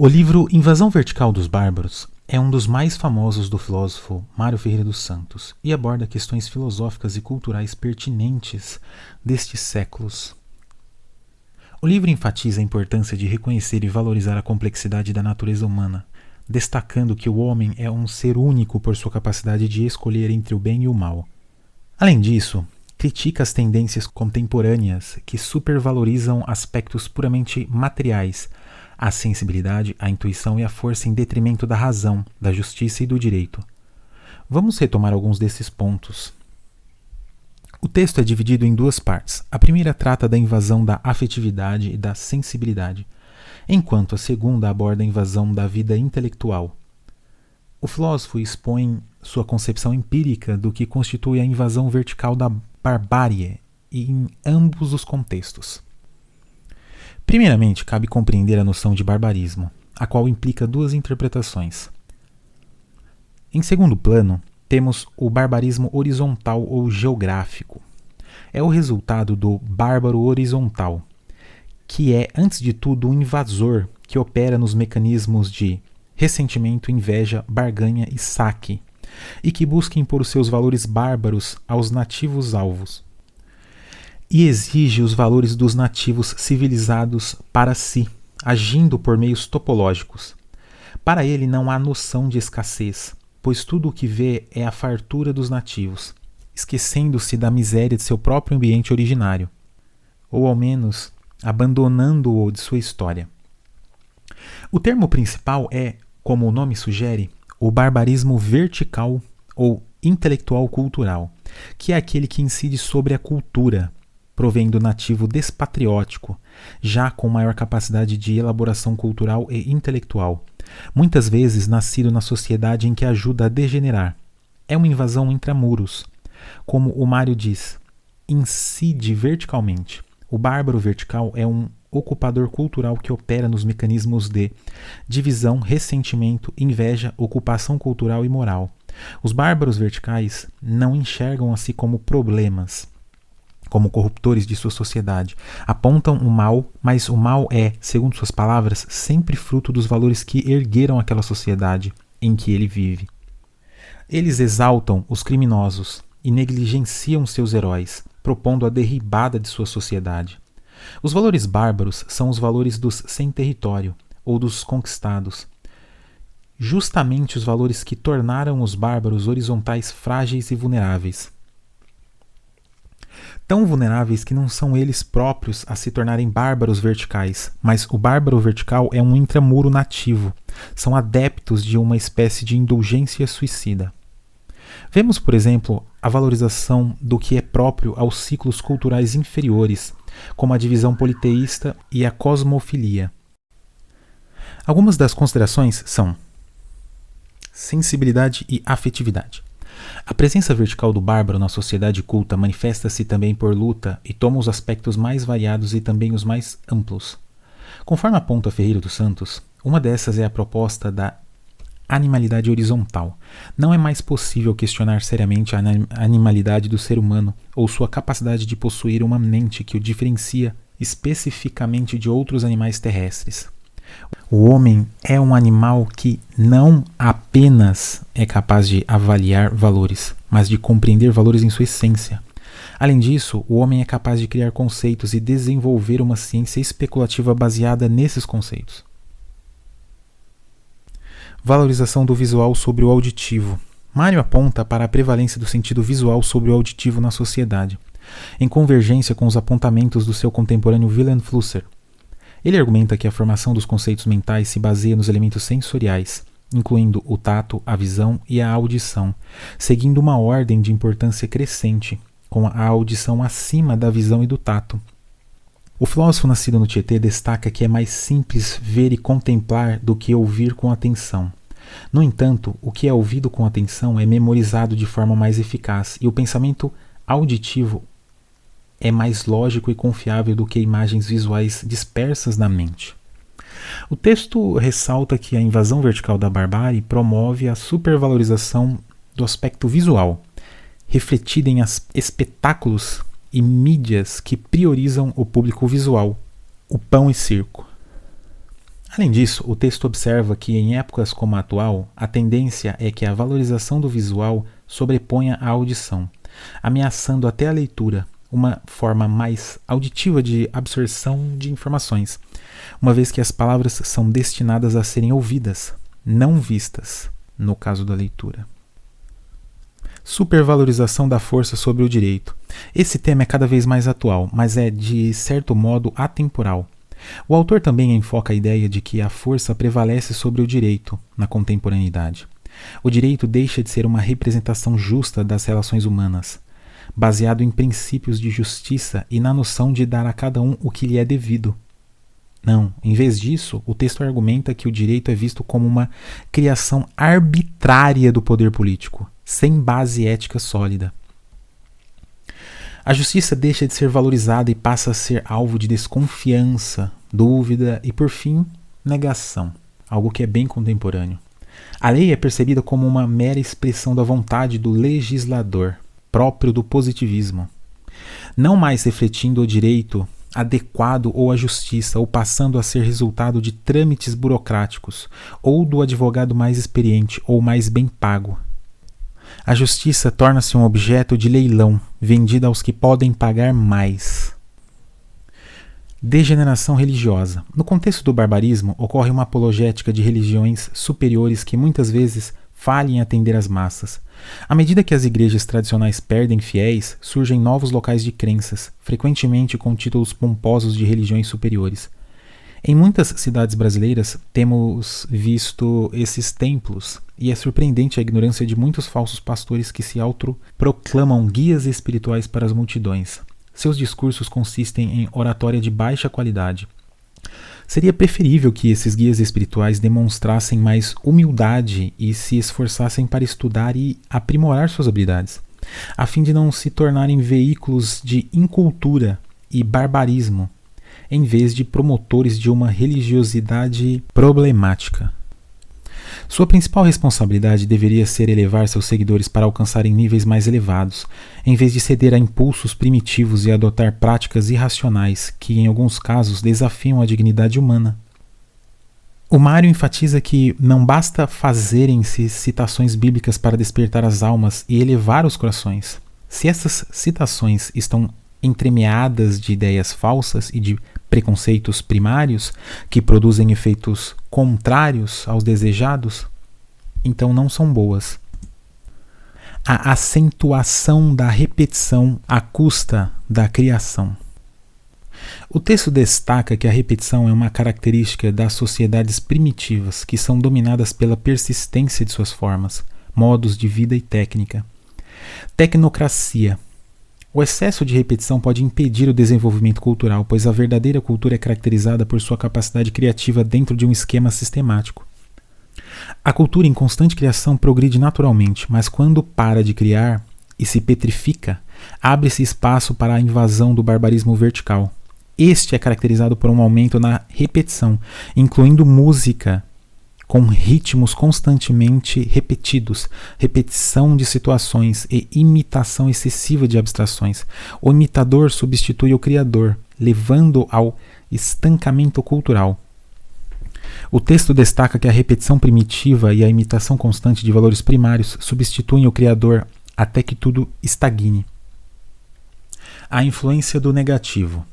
O livro Invasão Vertical dos Bárbaros é um dos mais famosos do filósofo Mário Ferreira dos Santos e aborda questões filosóficas e culturais pertinentes destes séculos. O livro enfatiza a importância de reconhecer e valorizar a complexidade da natureza humana, destacando que o homem é um ser único por sua capacidade de escolher entre o bem e o mal. Além disso, critica as tendências contemporâneas que supervalorizam aspectos puramente materiais, a sensibilidade, a intuição e a força em detrimento da razão, da justiça e do direito. Vamos retomar alguns desses pontos. O texto é dividido em duas partes. A primeira trata da invasão da afetividade e da sensibilidade, enquanto a segunda aborda a invasão da vida intelectual. O filósofo expõe sua concepção empírica do que constitui a invasão vertical da barbárie em ambos os contextos. Primeiramente, cabe compreender a noção de barbarismo, a qual implica duas interpretações. Em segundo plano, temos o barbarismo horizontal ou geográfico. É o resultado do bárbaro horizontal, que é, antes de tudo, um invasor que opera nos mecanismos de ressentimento, inveja, barganha e saque, e que busca impor os seus valores bárbaros aos nativos alvos. E exige os valores dos nativos civilizados para si, agindo por meios topológicos. Para ele não há noção de escassez, pois tudo o que vê é a fartura dos nativos, esquecendo-se da miséria de seu próprio ambiente originário, ou ao menos abandonando-o de sua história. O termo principal é, como o nome sugere, o barbarismo vertical ou intelectual-cultural, que é aquele que incide sobre a cultura, provém do nativo despatriótico, já com maior capacidade de elaboração cultural e intelectual, muitas vezes nascido na sociedade em que ajuda a degenerar. É uma invasão intramuros. Como o Mário diz, incide verticalmente. O bárbaro vertical é um ocupador cultural que opera nos mecanismos de divisão, ressentimento, inveja, ocupação cultural e moral. Os bárbaros verticais não enxergam a si como problemas, como corruptores de sua sociedade. Apontam o mal, mas o mal é, segundo suas palavras, sempre fruto dos valores que ergueram aquela sociedade em que ele vive. Eles exaltam os criminosos e negligenciam seus heróis, propondo a derribada de sua sociedade. Os valores bárbaros são os valores dos sem território ou dos conquistados, justamente os valores que tornaram os bárbaros horizontais frágeis e vulneráveis. Tão vulneráveis que não são eles próprios a se tornarem bárbaros verticais, mas o bárbaro vertical é um intramuro nativo, são adeptos de uma espécie de indulgência suicida. Vemos, por exemplo, a valorização do que é próprio aos ciclos culturais inferiores, como a divisão politeísta e a cosmofilia. Algumas das considerações são sensibilidade e afetividade. A presença vertical do bárbaro na sociedade culta manifesta-se também por luta e toma os aspectos mais variados e também os mais amplos. Conforme aponta Ferreira dos Santos, uma dessas é a proposta da animalidade horizontal. Não é mais possível questionar seriamente a animalidade do ser humano ou sua capacidade de possuir uma mente que o diferencia especificamente de outros animais terrestres. O homem é um animal que não apenas é capaz de avaliar valores, mas de compreender valores em sua essência. Além disso, o homem é capaz de criar conceitos e desenvolver uma ciência especulativa baseada nesses conceitos. Valorização do visual sobre o auditivo. Mário aponta para a prevalência do sentido visual sobre o auditivo na sociedade, em convergência com os apontamentos do seu contemporâneo Wilhelm Flusser. Ele argumenta que a formação dos conceitos mentais se baseia nos elementos sensoriais, incluindo o tato, a visão e a audição, seguindo uma ordem de importância crescente, com a audição acima da visão e do tato. O filósofo nascido no Tietê destaca que é mais simples ver e contemplar do que ouvir com atenção. No entanto, o que é ouvido com atenção é memorizado de forma mais eficaz, e o pensamento auditivo é mais lógico e confiável do que imagens visuais dispersas na mente. O texto ressalta que a invasão vertical da barbárie promove a supervalorização do aspecto visual, refletida em espetáculos e mídias que priorizam o público visual, o pão e circo. Além disso, o texto observa que em épocas como a atual, a tendência é que a valorização do visual sobreponha a audição, ameaçando até a leitura, uma forma mais auditiva de absorção de informações, uma vez que as palavras são destinadas a serem ouvidas, não vistas, no caso da leitura. Supervalorização da força sobre o direito. Esse tema é cada vez mais atual, mas é, de certo modo, atemporal. O autor também enfoca a ideia de que a força prevalece sobre o direito na contemporaneidade. O direito deixa de ser uma representação justa das relações humanas, baseado em princípios de justiça e na noção de dar a cada um o que lhe é devido. Não, em vez disso, o texto argumenta que o direito é visto como uma criação arbitrária do poder político, sem base ética sólida. A justiça deixa de ser valorizada e passa a ser alvo de desconfiança, dúvida e, por fim, negação, algo que é bem contemporâneo. A lei é percebida como uma mera expressão da vontade do legislador, próprio do positivismo, não mais refletindo o direito adequado ou a justiça, ou passando a ser resultado de trâmites burocráticos, ou do advogado mais experiente ou mais bem pago. A justiça torna-se um objeto de leilão, vendida aos que podem pagar mais. Degeneração religiosa. No contexto do barbarismo, ocorre uma apologética de religiões superiores que muitas vezes falham em atender as massas. À medida que as igrejas tradicionais perdem fiéis, surgem novos locais de crenças, frequentemente com títulos pomposos de religiões superiores. Em muitas cidades brasileiras, temos visto esses templos, e é surpreendente a ignorância de muitos falsos pastores que se autoproclamam guias espirituais para as multidões. Seus discursos consistem em oratória de baixa qualidade. Seria preferível que esses guias espirituais demonstrassem mais humildade e se esforçassem para estudar e aprimorar suas habilidades, a fim de não se tornarem veículos de incultura e barbarismo, em vez de promotores de uma religiosidade problemática. Sua principal responsabilidade deveria ser elevar seus seguidores para alcançarem níveis mais elevados, em vez de ceder a impulsos primitivos e adotar práticas irracionais que, em alguns casos, desafiam a dignidade humana. O Mário enfatiza que não basta fazerem-se citações bíblicas para despertar as almas e elevar os corações. Se essas citações estão entremeadas de ideias falsas e de preconceitos primários que produzem efeitos contrários aos desejados, então não são boas. A acentuação da repetição à custa da criação. O texto destaca que a repetição é uma característica das sociedades primitivas que são dominadas pela persistência de suas formas, modos de vida e técnica. Tecnocracia. O excesso de repetição pode impedir o desenvolvimento cultural, pois a verdadeira cultura é caracterizada por sua capacidade criativa dentro de um esquema sistemático. A cultura em constante criação progride naturalmente, mas quando para de criar e se petrifica, abre-se espaço para a invasão do barbarismo vertical. Este é caracterizado por um aumento na repetição, incluindo música com ritmos constantemente repetidos, repetição de situações e imitação excessiva de abstrações. O imitador substitui o criador, levando ao estancamento cultural. O texto destaca que a repetição primitiva e a imitação constante de valores primários substituem o criador até que tudo estagne. A influência do negativo.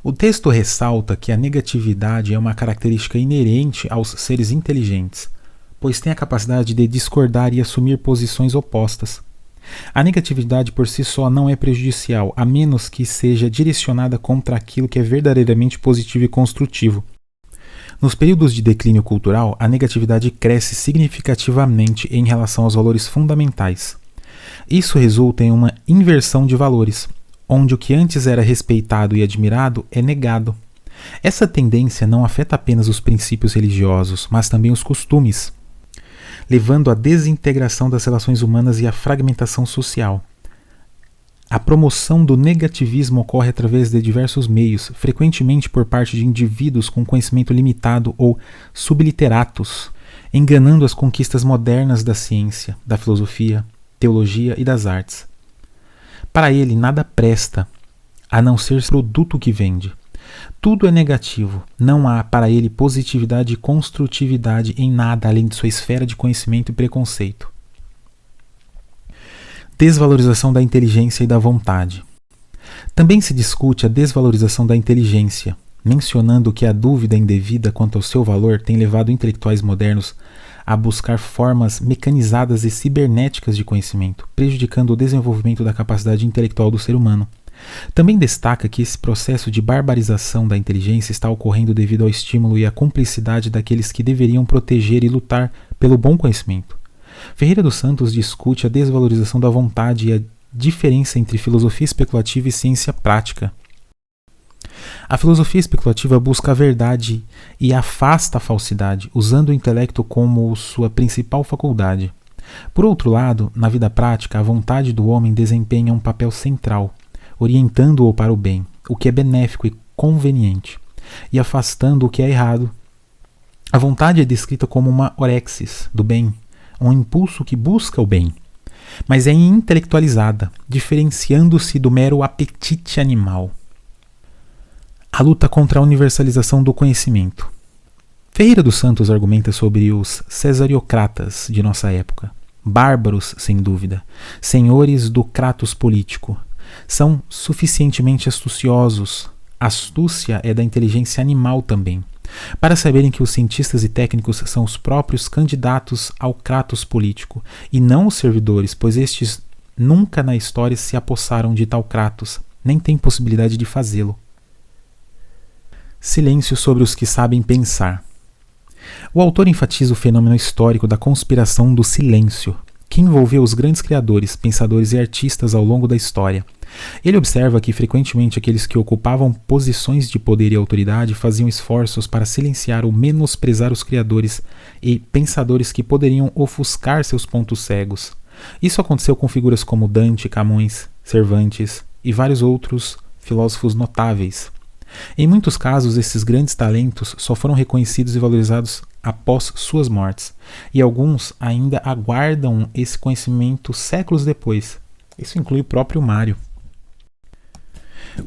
O texto ressalta que a negatividade é uma característica inerente aos seres inteligentes, pois tem a capacidade de discordar e assumir posições opostas. A negatividade por si só não é prejudicial, a menos que seja direcionada contra aquilo que é verdadeiramente positivo e construtivo. Nos períodos de declínio cultural, a negatividade cresce significativamente em relação aos valores fundamentais. Isso resulta em uma inversão de valores, onde o que antes era respeitado e admirado é negado. Essa tendência não afeta apenas os princípios religiosos, mas também os costumes, levando à desintegração das relações humanas e à fragmentação social. A promoção do negativismo ocorre através de diversos meios, frequentemente por parte de indivíduos com conhecimento limitado ou subliteratos, enganando as conquistas modernas da ciência, da filosofia, teologia e das artes. Para ele, nada presta, a não ser produto que vende. Tudo é negativo, não há para ele positividade e construtividade em nada além de sua esfera de conhecimento e preconceito. Desvalorização da inteligência e da vontade. Também se discute a desvalorização da inteligência, mencionando que a dúvida indevida quanto ao seu valor tem levado intelectuais modernos a buscar formas mecanizadas e cibernéticas de conhecimento, prejudicando o desenvolvimento da capacidade intelectual do ser humano. Também destaca que esse processo de barbarização da inteligência está ocorrendo devido ao estímulo e à cumplicidade daqueles que deveriam proteger e lutar pelo bom conhecimento. Ferreira dos Santos discute a desvalorização da vontade e a diferença entre filosofia especulativa e ciência prática. A filosofia especulativa busca a verdade e afasta a falsidade, usando o intelecto como sua principal faculdade. Por outro lado, na vida prática, a vontade do homem desempenha um papel central, orientando-o para o bem, o que é benéfico e conveniente, e afastando o que é errado. A vontade é descrita como uma orexis do bem, um impulso que busca o bem, mas é intelectualizada, diferenciando-se do mero apetite animal. A luta contra a universalização do conhecimento. Ferreira dos Santos argumenta sobre os cesariocratas de nossa época, bárbaros sem dúvida, senhores do kratos político. São suficientemente astuciosos. Astúcia é da inteligência animal também, para saberem que os cientistas e técnicos são os próprios candidatos ao kratos político, e não os servidores, pois estes nunca na história se apossaram de tal kratos, nem têm possibilidade de fazê-lo. Silêncio sobre os que sabem pensar. O autor enfatiza o fenômeno histórico da conspiração do silêncio, que envolveu os grandes criadores, pensadores e artistas ao longo da história. Ele observa que frequentemente aqueles que ocupavam posições de poder e autoridade faziam esforços para silenciar ou menosprezar os criadores e pensadores que poderiam ofuscar seus pontos cegos. Isso aconteceu com figuras como Dante, Camões, Cervantes e vários outros filósofos notáveis. Em muitos casos, esses grandes talentos só foram reconhecidos e valorizados após suas mortes, e alguns ainda aguardam esse conhecimento séculos depois. Isso inclui o próprio Mário.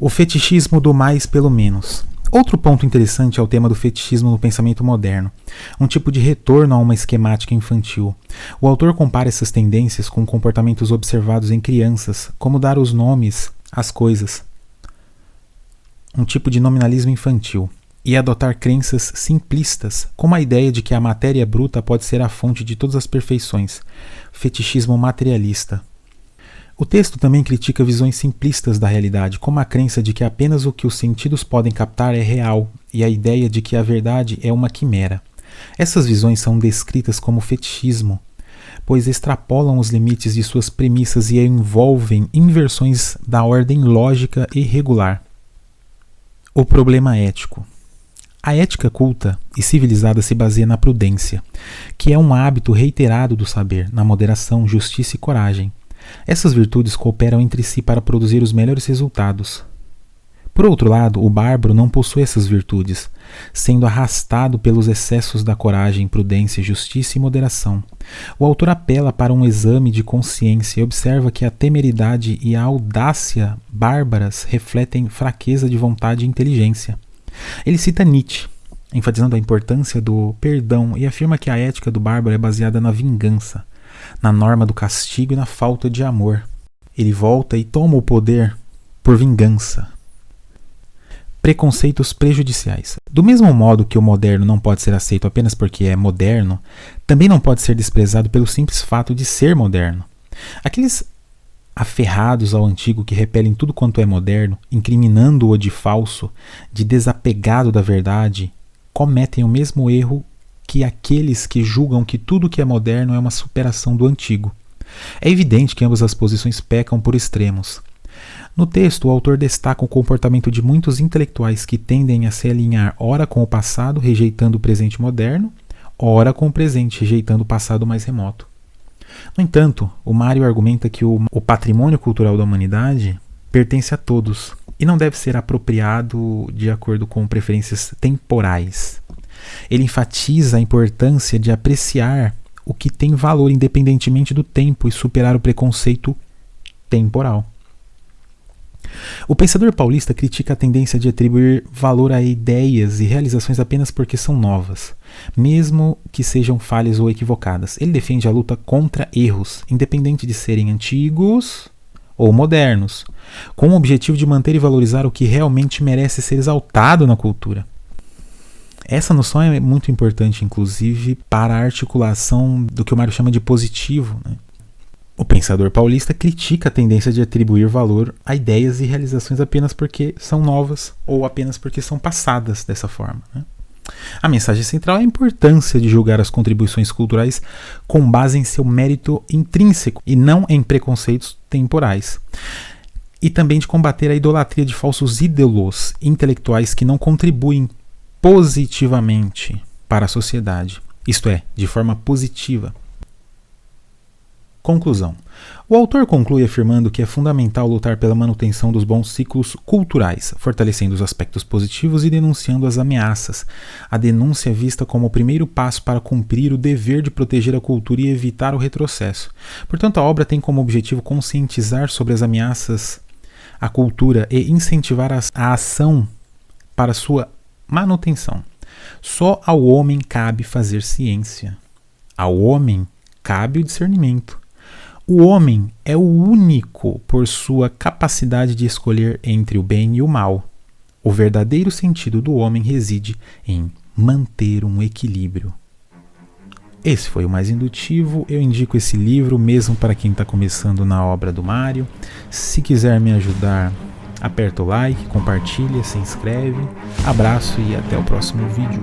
O fetichismo do mais pelo menos. Outro ponto interessante é o tema do fetichismo no pensamento moderno, um tipo de retorno a uma esquemática infantil. O autor compara essas tendências com comportamentos observados em crianças, como dar os nomes às coisas, um tipo de nominalismo infantil, e adotar crenças simplistas, como a ideia de que a matéria bruta pode ser a fonte de todas as perfeições, fetichismo materialista. O texto também critica visões simplistas da realidade, como a crença de que apenas o que os sentidos podem captar é real, e a ideia de que a verdade é uma quimera. Essas visões são descritas como fetichismo, pois extrapolam os limites de suas premissas e envolvem inversões da ordem lógica e regular. O problema ético. A ética culta e civilizada se baseia na prudência, que é um hábito reiterado do saber, na moderação, justiça e coragem. Essas virtudes cooperam entre si para produzir os melhores resultados. Por outro lado, o bárbaro não possui essas virtudes, sendo arrastado pelos excessos da coragem, prudência, justiça e moderação. O autor apela para um exame de consciência e observa que a temeridade e a audácia bárbaras refletem fraqueza de vontade e inteligência. Ele cita Nietzsche, enfatizando a importância do perdão, e afirma que a ética do bárbaro é baseada na vingança, na norma do castigo e na falta de amor. Ele volta e toma o poder por vingança. Preconceitos prejudiciais. Do mesmo modo que o moderno não pode ser aceito apenas porque é moderno, também não pode ser desprezado pelo simples fato de ser moderno. Aqueles aferrados ao antigo que repelem tudo quanto é moderno, incriminando-o de falso, de desapegado da verdade, cometem o mesmo erro que aqueles que julgam que tudo que é moderno é uma superação do antigo. É evidente que ambas as posições pecam por extremos. No texto, o autor destaca o comportamento de muitos intelectuais que tendem a se alinhar ora com o passado, rejeitando o presente moderno, ora com o presente, rejeitando o passado mais remoto. No entanto, o Mário argumenta que o patrimônio cultural da humanidade pertence a todos e não deve ser apropriado de acordo com preferências temporais. Ele enfatiza a importância de apreciar o que tem valor independentemente do tempo e superar o preconceito temporal. O pensador paulista critica a tendência de atribuir valor a ideias e realizações apenas porque são novas, mesmo que sejam falhas ou equivocadas. Ele defende a luta contra erros, independente de serem antigos ou modernos, com o objetivo de manter e valorizar o que realmente merece ser exaltado na cultura. Essa noção é muito importante, inclusive, para a articulação do que o Mário chama de positivo, né? O pensador paulista critica a tendência de atribuir valor a ideias e realizações apenas porque são novas ou apenas porque são passadas dessa forma, né? A mensagem central é a importância de julgar as contribuições culturais com base em seu mérito intrínseco e não em preconceitos temporais. E também de combater a idolatria de falsos ídolos intelectuais que não contribuem positivamente para a sociedade, isto é, de forma positiva. Conclusão. O autor conclui afirmando que é fundamental lutar pela manutenção dos bons ciclos culturais, fortalecendo os aspectos positivos e denunciando as ameaças. A denúncia é vista como o primeiro passo para cumprir o dever de proteger a cultura e evitar o retrocesso. Portanto, a obra tem como objetivo conscientizar sobre as ameaças à cultura e incentivar a ação para sua manutenção. Só ao homem cabe fazer ciência. Ao homem cabe o discernimento. O homem é o único por sua capacidade de escolher entre o bem e o mal. O verdadeiro sentido do homem reside em manter um equilíbrio. Esse foi o Mais Indutivo. Eu indico esse livro mesmo para quem está começando na obra do Mário. Se quiser me ajudar, aperta o like, compartilha, se inscreve. Abraço e até o próximo vídeo.